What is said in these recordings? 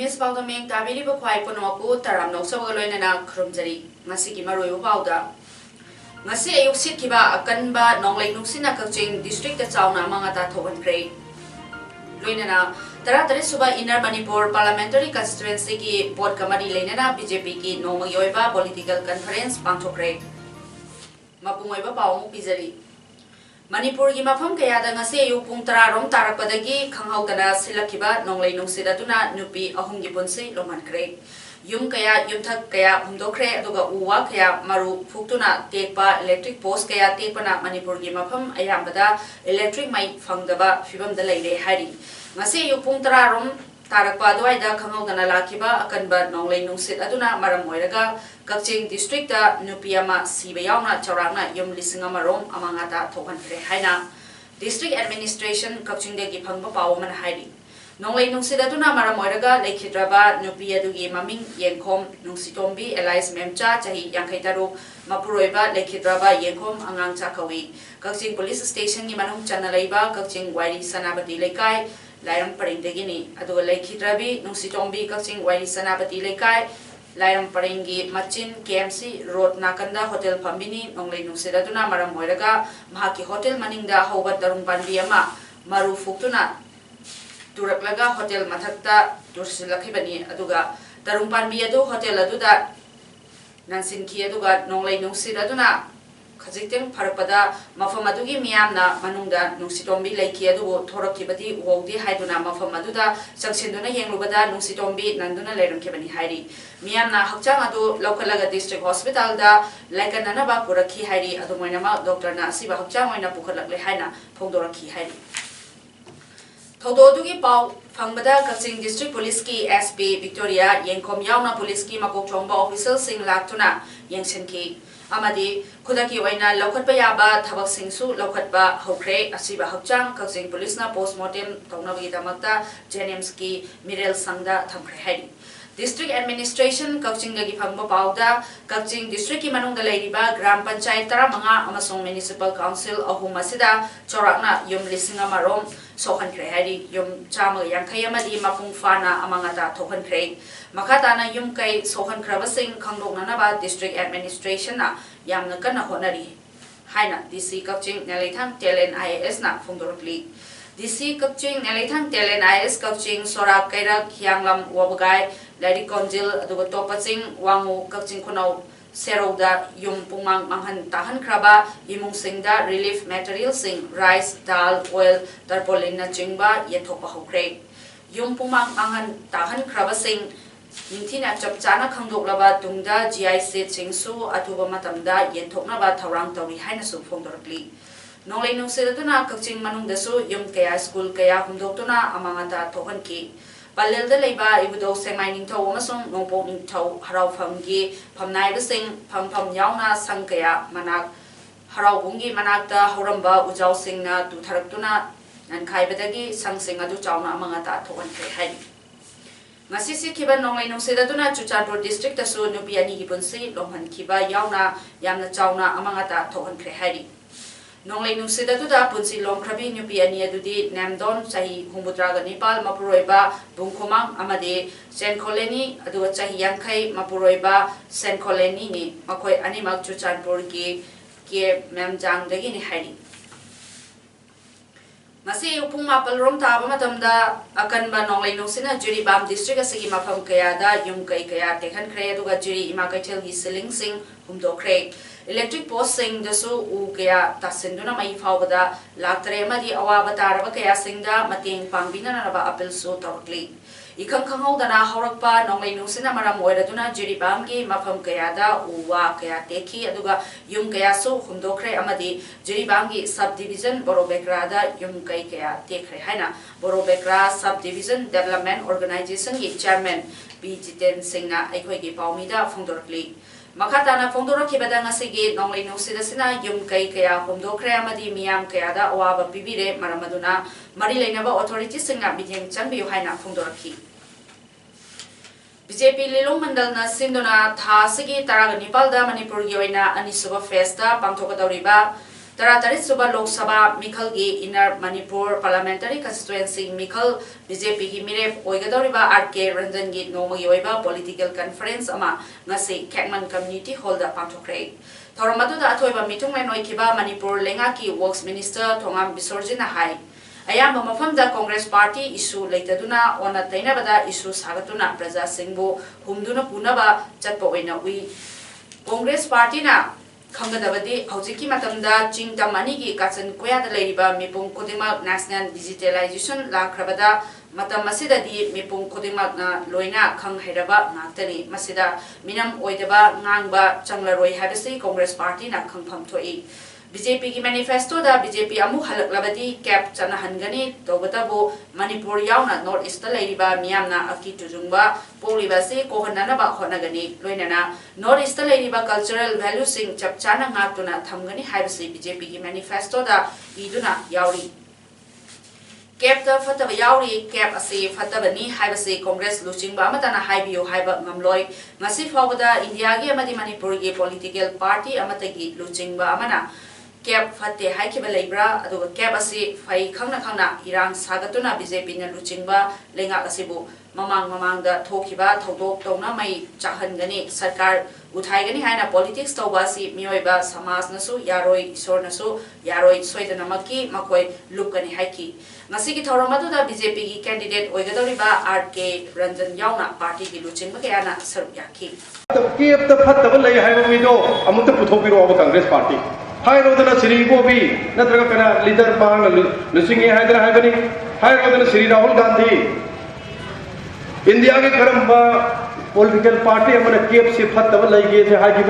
Miss Paodam tabiri ba khwai punoku taram nok saw loina na khrumjari ngasi ki maroi Paodam ngasi ayuk sit ki ba akan ba nonglai nuksina Kaching district ta chawna manga ta thoban kre loina na tara tare suba inner Manipur parliamentary constituency ki board kamari leina na BJP ki nongma yoiba political conference pangthokre mapungoi ba pawu pizari Manipur ki mafam kaya da ngasi ayuk pung tararom tarakpadagi khanghaudana silakiba nonglai nungsidatuna nupi ahum gi punsi loman kre yum kaya yumthak kaya humdokre aduga uwa kaya maru fuktuna tekpa electric post kaya tekpana Manipur ki mafam ayambada electric mai phangdaba fibam da leire hari ngasi ayuk pung tararom tarakpa adwaida khanghaudana lakiba akanba nonglai nungsit aduna maram oiraga Kaching district ta nupi ama siba yauna chawrangna yum lising amarom amangata thokan kre haina district administration Kaching de gi phangba pawaman hairi nonglai nungsidatuna maram oiraga lekhidraba nupi adugi maming yenkhom nungsitombi Elias Memcha chahi 53 mapuroiba lekhidraba yenkhom angang chakawi Kaching police station gi manung chanalaiba Kaching wairi sanabati lekai lairam paringdegini aduga lekhidrabi nungsitombi Kaching wairi sanabati lekai Lairam Paringi Machin KMC Road Nakanda Hotel Pambini Nonglai Nungsidatuna Maram Oiraga Mahaki Hotel Maningda Haubat Darung Panbi ama Maru Fuktuna Turaklaga Hotel Mathakta Tursilakibani aduga Darung Panbi adu Hotel aduda Nansinki aduga Nonglai Nungsidatuna Khajiteng Parapada Mafam adugi miyamna manungda nungsitombi laiki adugo thorakkibadi wodi haiduna mafam aduda sangsinduna yenglubada nungsitombi nanduna leirumkibani hairi miyamna hakchang adu lokalaga district hospital da laikanana ba purakhi hairi adumoinama doctor na asiba hakchang oina pukhalakle haina phongdorakhi hairi thododugi pau fangbada Kaching district police ki SP Victoria yengkom yauna police ki makok chongba official sing laktuna yengsenki amadi khudaki oina lokhatpa yaba thabak singsu lokhatpa hokre asiba hakchang Kaching police na postmortem tongnabagi damakta JNMs ki mirel sangda thamkhre hairi district administration Kaching dagi phangba pauda Kaching district ki manungda leiriba gram panchayat tara manga amasong municipal council ahum asida chorakna yum lising amarom sohan kre hari yum chama yankhai amadi mapung fana amangata thokan kre makhatana yum kai sohan krabasing khanglokna na ba district administration na yamna kana honari haina DC Kaching nalaithang telen IAS na phongdorkli DC Kaching nalaithang telen IAS Kaching sorak kaira khianglam wabagai lari konjil aduga topaching wangu Kaching khunau Seroda yung pumang manghan tahan kraba imong singda relief material sing rice dal oil tarpolin na jingba yetok pa hokre yung pumang manghan tahan kraba sing Nintina chapchana khandok laba tungda GIC chingsu atuba matamda yentok na ba thawrang tawi haina su phongdorakli nonglai nungsidatuna Kaching manungdasu yung kaya school kaya humdoktuna amangata thokan ki Palelda leiba ibudo semai ningthau amasong nongpo ningthau harau phamgi phamnai basing pham yauna sangkaya manak harau bungi manakta horamba ujau singna tu tharaktuna nankhai badagi sangsing adu chauna amangata thokan kre hai ngasi si khiba nonglai nungsidatuna Chuchanpur district tasu nupi ani gi punsi lomhan khiba yauna yamna chauna amangata thokan kre hai Nonglai nungsidatuda punsi lomkhrabi nupi ani adudi namdon chahi humbutraga Nepal mapuroiba bungkhomang amade senkoleni aduga chahi yankhai mapuroiba senkoleni ni makoi animak Chuchanpur ki ke memjang dagi ni hari ngasi upung mapal rom taba matamda akanba nonglai nungsina juri bam district asigi mafam kaya da yung kai kaya tekhan kre aduga juri ima kaitel gi siling sing humdo kre electric post sing dasu u kaya tasinduna mai phawbada laktare amadi awaba taraba kaya singda mateng pangbina na ba appeal so tawkli Ikhang khanghaudana haurakpa nonglei nungsina maram oiraduna Jiribamgi mafam kayada uwa kaya teki aduga yum kaya su humdokre amadi Jiribamgi subdivision Borobekrada yum kaya tekre haina Borobekra subdivision development organization gi chairman B Jiten Singna aikhoigi paumida phongdorkli Makatana phongdorakibada ngasigi nonglei nungsida sina yum kaya humdokre amadi miyam kayada awaba pibire maramaduna mari leinaba authority singna bijeng changbiu haina phongdorakhi BJP Lilong Mandal na Sindona Thasigi Taraganipalda Manipur Yoina Anisuba Festa Pangtokadoriba Taratari Suba Lok Sabha Mikhalgi Inner Manipur Parliamentary Constituency Mikhal BJP Himire Oigadoriba RK Ranjangi Nomo Yoiba Political Conference Ama Ngasi Kekman Community Holder Pangtokre Thoramatuda Atoiba Mitungmen Oikiba Manipur Lengaki Works Minister Thongam Bisorjina Hai Ayam mafamda Congress Party issue leitaduna ona tainabada issue sagatuna praja singbu humduna punaba chatpa oina ui Congress Party na khangadabadi haujiki matamda chingtam anigi kachan koyada leiriba mipung kodima national digitalization lakrabada matam masidadi mipung kodima na loina khang hairaba ngaktani masida minam oidaba ngangba changlaroi habisi Congress Party na khangpham thoi BJP ki manifesto da BJP amu halak labadi cap chana hangani tobatabu Manipur yauna North East leiriba miyamna aki tujungba poliba se kohanana ba khonagani loinana North East leiriba cultural values sing chapchana ngatuna thamgani haibasi BJP ki manifesto da iduna yauri cap da fataba yauri cap ase fatabani haibasi Congress luchingba amatana haibiyo haiba ngamloi ngasi fawada India gi amadi Manipur gi political party amatagi luchingba amana Cap Fate Haikeba Libra, Adoga Cap Asi, Fai Kangna Iran Sagatuna, BJP na Luchingba, Lenga Asibu, Mamang da Tokiba, Todok, Tona Mai, Chahangani, Sarkar, Utaigani Hana politics Tobasi, Mioiba, Samas Nasu, Yaroi, Isor Nasu, Yaroi, Soitanamaki, Makoi, Lukani Haiki. Nasiki Toramadu da BJP candidate Oigadoriba, RK Ranjan Yauna, Party Luchingba Gayana, Serbiyaki. Keep the Patabala Havomido, Amuta Putopiro of Congress Party. High Rodana Sri Gobi, Natrakana, Leader Bang, Lusingi Hydra Havani, High Rodana Sri Rahul Gandhi. India Karamba political party, I'm going to keep Sipata like Haji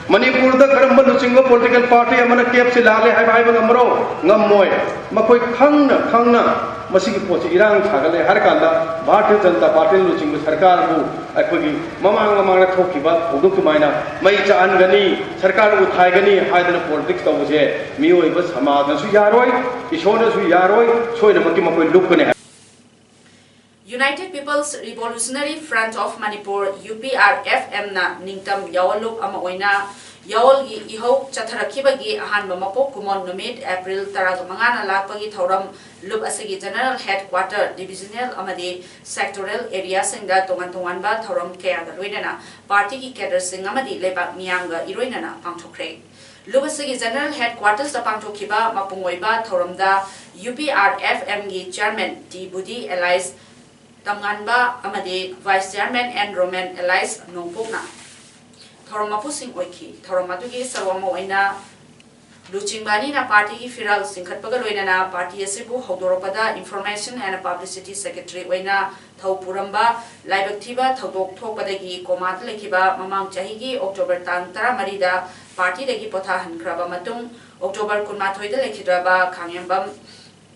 Manipur the Karamba Lusingo political party, I'm going to keep Silale Haibamro, Namoy, Makoi Kangna. Masih poci Iran sagale har kanda Bharatiya Janata Party luching sarkar bu akhoi mamang thokiba uduk maina mai cha angani sarkar uthai gani haidana politics to buje mioi ba samaj na su yaroi ishona su yaroi soina makki makoi lukne United People's Revolutionary Front of Manipur UPRFM na ningtam yawaluk ama oina Yawal gi iho chatharakibagi ahanba mapok kumon numit April taragamangana lakpagi thoram lub asigi General Headquarter Divisional amadi Sectoral Area singda tongan ba thoram kaya ga loinana party ki cadre sing amadi lebak miyanga iroinana pangthokre lub asigi General Headquarters da pangthokiba mapungoiba thoramda UPRFM gi Chairman D Budi Elias Tamganba amadi Vice Chairman and Roman Elias Nongpokna Thoramapusing Oiki, Thoramatugi, Sawamoina, Luchingbani na party Firal Sinkatpagaloina, party Asibu, Hodoropada, Information and Publicity Secretary Oina, Taupuramba, Libactiva, Todok Topadagi, Komat Lekiba, Mamang Chahigi, October Tantara Marida, party Legi Potahan Krabamatung, October Kunmatoida Lekidraba, Kanyambam,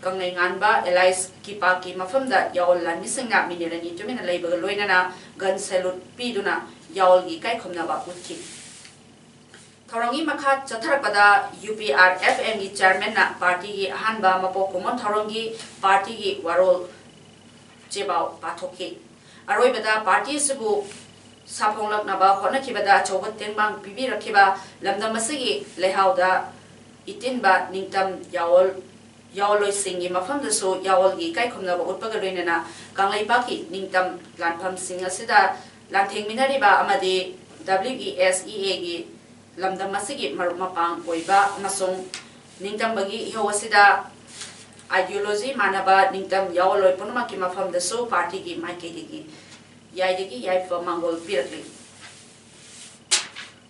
Kanganba, Elias Kipaki Mafamda, Yaolan Missinga, Minirani, Tumina Labor Loinana, Gun Salute Piduna. Yaolgi kai khumnaba uthi Thorongi makha chatharapada UPRFM gi chairman na party gi ahanba mapo kumon thorongi party gi warol chebao pathoki aroibada party sibu saphonglak naba hona kibada chobat tengbang pibi rakhiba lamdam asigi lehauda itinba ningtam yaoloi singi mafamda so yaolgi kai khumnaba utpaga loinana kanglaiba ningtam lanpham singa sida Lanting Minariba Amadi WESEA gi Lamdam Masigi Marumapang Oiba Masong Ningtambagi Hawasida ideology Manaba Ningtam Yawaloi Punamakima from the So Party gi Maikegi Yaidigi Yai for Mongol Piratli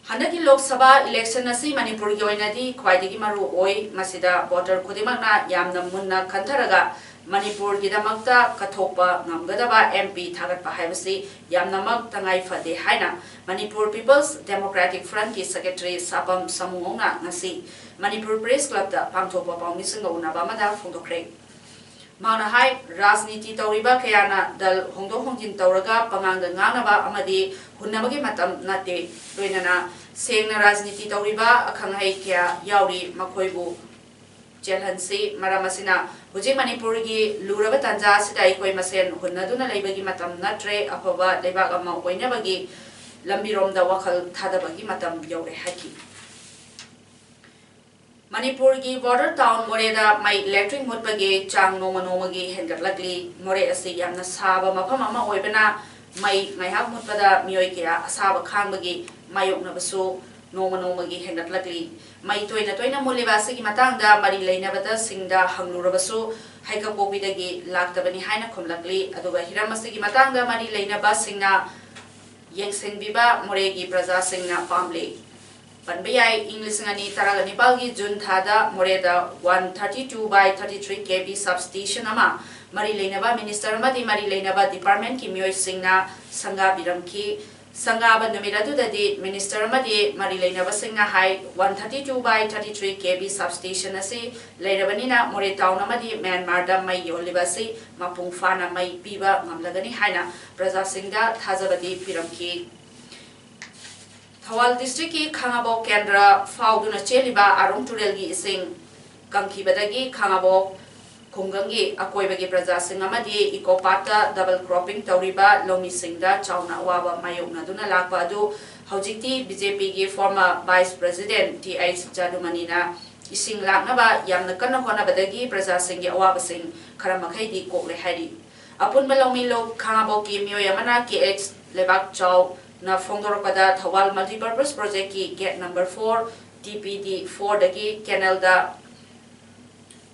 Handaki Lok Sabha election Nasi Manipur Yoinadi Kwaidigi Maru Oi Masida Voter Kudimana Yamna Munna Kantaraga Manipur Gidamakta Katopa Namgadaba MP Tagatpa Haibasi Yamnamak Tangai Fade Haina Manipur People's Democratic Front ki Secretary Sapam Samungona Ngasi Manipur Press Club da Pangtopa Paumisinga Unabamada Fundokre Mana Hai Rajniti Tauriba Kayana Dal Hongdo Hongjin Tauraga Panganga Nganaba Amadi Hunamagi Matam Nate Loinana Sengna Rajniti Tauriba Akanghai Kya Yauri Makoibu Jelhansi Maramasina Huji Manipur gi Luraba Tanja Sidai Koi Masen Hunaduna Labagi Matam Natre Apava Lebagama Wainabagi Lambirom da Wakal Tadabagi Matam Yore Haki Manipur gi border town Moreda Mai electric mutbagi Chang Noma Nomagi Hengatlagli More Asi Yamna Saba Mapama Oibana Mai Maihak Mutpada Mioikia Saba Kambagi Mayok Nabasu Noma Nomagi Hengatlagli Mai Toina Mulivasi Matanga Mari Lainabata Singda Hanglurabasu Haika Bobidagi Laktabani Haina Kumlagli Aduga Hiramasigi Matanga Mari Lainaba Singna Yangsen Biba Moregi Praza Singna Pamli Panbayai English Ngani Taragani Balgi Jun Thada Moreda 132 by 33 kV substation Ama Mari Lainaba Minister Madi Mari Lainaba Department Ki Myoy Singna Sanga Biramki Sangaba Numiradu Dadi Minister Madi Mari Lainaba Singna High 132 by 33 kV substation Asi Lairabanina More Town Amadi Myanmar da Mai Yolibasi Mapung Fana Mai Piba Mamlagani Haina Praza Singda Thazabadi Piramki Thawal District ki Khangabo Kendra Fauduna Cheliba Arung Turelgi Ising Kangki Badagi Khangabo Kungangi Akoibagi Praza Singamadi Ikopata double cropping Tauriba Lomi Singda Chauna Waba Mayokna Duna Lakpadu Haujiti BJP ki former Vice President T.H. Jadumanina Ising Laknaba Yamna Kanakona Badagi Praza Singi Awaba Sing Karamakai Kokle Hari Apun Balomi Lo Khangabo ki Myoyamana KH Lebak Chow Na Fongdoropada Thawal Multipurpose Project ki Gate number 4 TPD 4 dagi Canal da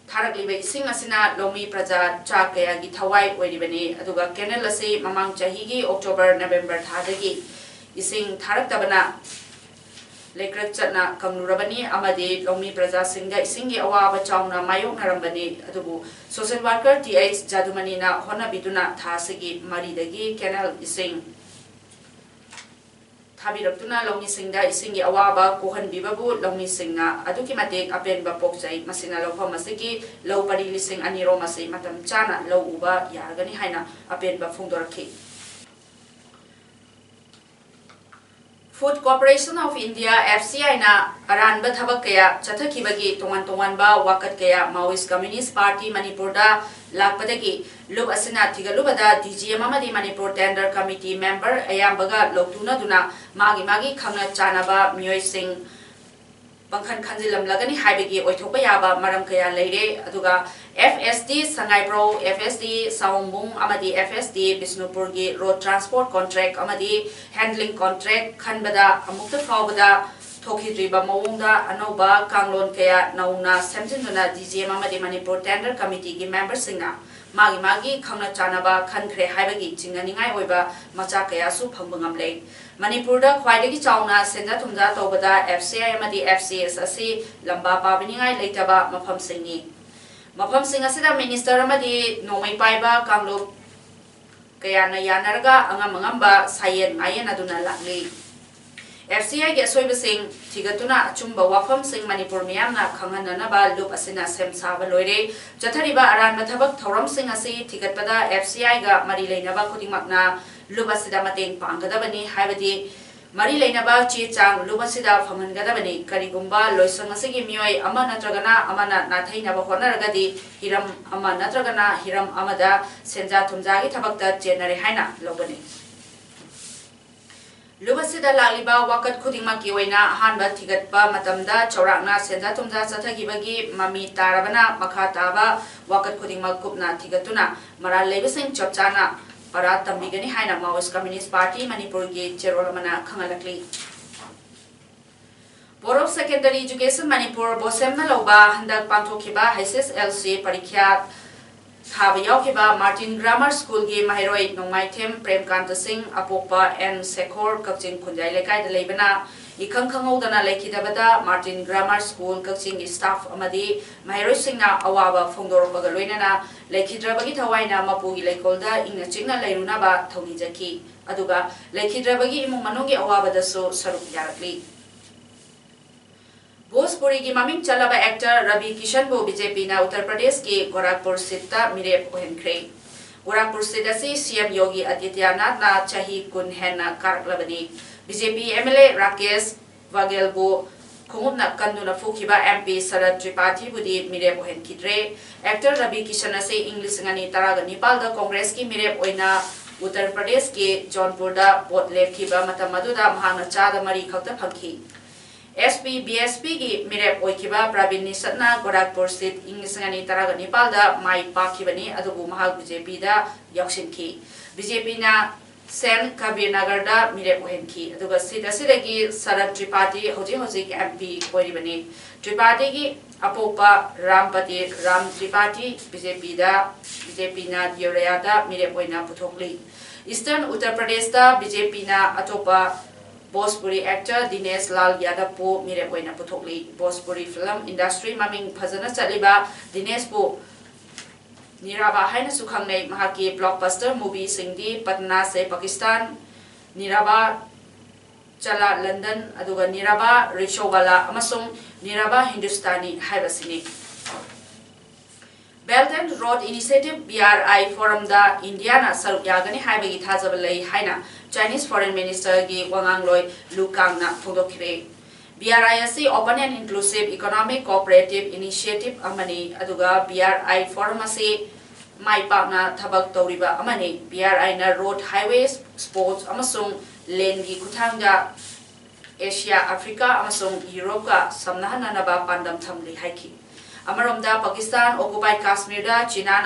Tharakliba Ising Asina Lomi Praja Chakaya gi Thawai Oiribani Aduga Canal Asi Mamang Chahi gi October November Thadagi Ising Tharaktabana Lekrak Chatna Kamnurabani Amadi Lomi Praja Singda Isingi Awaba Chawna Mayok Narambani Adubu Social Worker TH Jadumani na Hona Biduna Thasigi Mari dagi Canal Ising Thabiraptuna Lomi Singda Isingi Awaba Kohan Bibabu Lomi Singa Aduki Matik Apen Bapoksai Masina Lopa Masiki Low Pari Lising Aniro Masi Matam Chana Low Uba Yargani Haina Apen Bafungdoraki Food Corporation of India FCI na Aran Bathabak Kaya Chathakibagi Tongan Ba Wakat Kaya Maoist Communist Party Manipur da Lakpadagi Lub Asina Tigalubada DGM Amadi Manipur Tender Committee Member Ayambaga Loktuna Duna Magi Khangna Chanaba Myoy Singh Bangkhan Khanjilam Lagani Haibigi Oitopayaba Maram Kaya Leire Aduga FSD Sangai Pro FSD Saungbung Amadi FSD Bisnupurgi Road Transport Contract Amadi Handling Contract Khanbada Amukta Faubada Thokidriba Mawungda Anoba Kanglon Kaya Nauna Samjinduna DGM Amadi Manipur Tender Committee ki member Singna Magi Khangna Chanaba Khankre Haibagi Chinganingai Oiba Macha Kaya Su Phambangam Lei Manipur da Khwaidagi Chauna Senja Thumja Tobada FCI Amadi FCS Asi Lamba Pabiningai Leitaba Mafam Singni Mafam Sing Asida Minister Amadi Nomai Paiba Kanglo Kayana Yanarga Angamangamba Sayen Ayen Aduna Lakli FCI ge soiba sing thigatuna achumba wafam sing Manipur miyamna khanghananaba lup asina sem saba loire jathariba aranba thabak thoram sing asi thigatpada FCI ga mari leinaba khudingmakna lup asida mateng panggadabani haibadi mari leinaba chi chang lup asida phamhangadabani karigumba loisang asigi miyoi ama natragana amana nathainaba honaragadi hiram ama natragana hiram amada senja thumjagi thabakta chenare haina lobani Lubasida Laliba Wakat Kudimaki Wena Hanba Tigatba Matamda Chaurakna Senja Tumja Sathagibagi Mami Tarabana Makataba Wakat Kudimak Kupna Tigatuna Mara Lebising Chopchana Para Tambigani Haina Maoist Communist Party Manipurgi Cherolamana Kangalakli Board of Secondary Education Manipur Bosemna Loba Handak Panthokiba HSLC Parikya Thabayaukiba Martin Grammar School gi Mahiroi Nongmai Them Premkanta Singh Apokpa and Sekhor Kakching Khunjai Lekai da Leibana ikhang khanghodana lekhidabada Martin Grammar School Kakching staff amadi mahiroisingna awaba phongdoropaga loinana lekhidrabagi thawaina mapugi leikolda ingna chingna leirunaba thonijaki aduga lekhidrabagi imung manungi awabadasu saruk yarakli Bhojpuri की ममिंग चलाबा actor Ravi Kishan बो BJP ना उत्तर प्रदेश के Gorakhpur seat मिरेप ओहनख्रे Gorakhpur seat असी CM Yogi Adityanath ना चाही कुन हेना कारकलबनी BJP MLA Rakesh वागेल बो खुमुना कंदुना फुखिबा MP शरद त्रिपाठी बुदी मिरेप ओहनखिद्रे actor Ravi Kishan असी इंग्लिश ngani taraga नेपाल दा कांग्रेस की मिरेप ओइना उत्तर प्रदेश के जौनपुर दा वोट लेखिबा मतम मदुदा महाना चादा मरी खक्ता फंखी SP BSP की मिरेप ओइखिबा प्रवीण निसतना गोरखपुर सीट इंग्लिशngani taraga नेपाल दा माई पाखिबनी अदुबु महाग बीजेपी दा यौसिनखी बीजेपी ना सेन कबीर नगर दा मिरेप ओहनखी अदुगा सीट असिदगी शरद त्रिपाठी होजी MP कोरिबनी त्रिपाठी की अपोपा रामपति राम त्रिपाठी बीजेपी ना दियोरया दा मिरेप ओइना पुथोकली ईस्टर्न उत्तर प्रदेश दा बीजेपी ना अतोपा भोजपुरी एक्टर दिनेश लाल यादव को मिरेप ओइना पुथोकली भोजपुरी फिल्म इंडस्ट्री ममिंग फजना चलिबा दिनेश को निराबा हाइना सुखंगनै महाकी ब्लॉकबस्टर मूवी सिंगदी पटना से पाकिस्तान निराबा चला लंदन अदुगा निराबा रिशोवाला अमसुंग निराबा हिंदुस्तानी हाइबसिनी Belt and Road Initiative BRI Forum da Indiana saruk yagani haibagi thajabalai haina Chinese Foreign Minister gi wangangloi Lukang na phongdokhire BRI asi Open and Inclusive Economic Cooperative Initiative amani aduga BRI Forum asi mai pakna thabak tawriba amani BRI na road highways sports amasung lane gi kuthangda Asia Africa amasung Europe ka samnahanana ba pandam thamli haiki अमरोमदा Pakistan occupied Kashmir दा चीना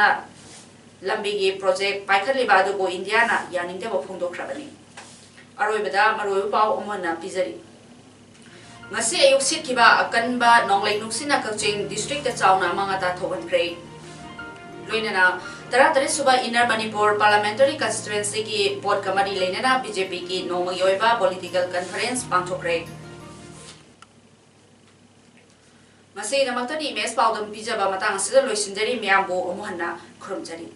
लंबी की project पाइखली बादु को India ना यानिंगदे बफोंदोख्रबनी अरोइबदा मरोइ पाव अमना पिजरी ngasi ayuk sit kiba akanba nonglai nuksina kakching district ta chauna mangata thobankhre loinana taratare suba inner manipur parliamentary constituency ki board kamari leinana BJP ki nomayoiba political conference pangthokre Masih nama tadi mes Paodam pijaba matang sida loisinjari miyambo omuhanna khurumjari